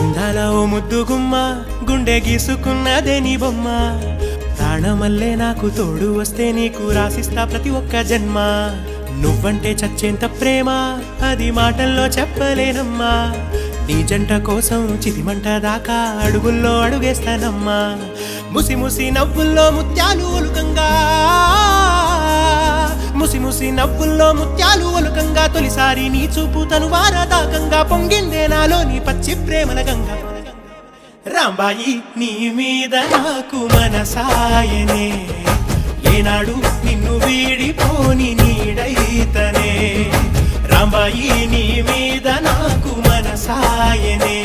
అందాల ఓ ముద్దు గుమ్మ గుండె గీసుకున్నదే నీ బొమ్మ ప్రాణమల్లే నాకు తోడు వస్తే నీకు రాసిస్తా ప్రతి ఒక్క జన్మ నువ్వంటే చచ్చేంత ప్రేమ అది మాటల్లో చెప్పలేనమ్మా నీ జంట కోసం చితిమంట దాకా అడుగుల్లో అడుగేస్తానమ్మా ముసి ముసి నవ్వుల్లో ముత్యాలు ఒలుకంగా ముసి ముసి నవ్వుల్లో ముత్యాలు ఒలుకంగా తొలిసారి నీ చూపు తను వారదాకంగా పొంగిందే నాలోని పచ్చి ప్రేమల గంగా రాంబాయి నీ మీద నాకు మనసాయనే ఏనాడు నిన్ను వీడిపోని నీడైతనే రాంబాయి నీ మీద నాకు మనసాయనే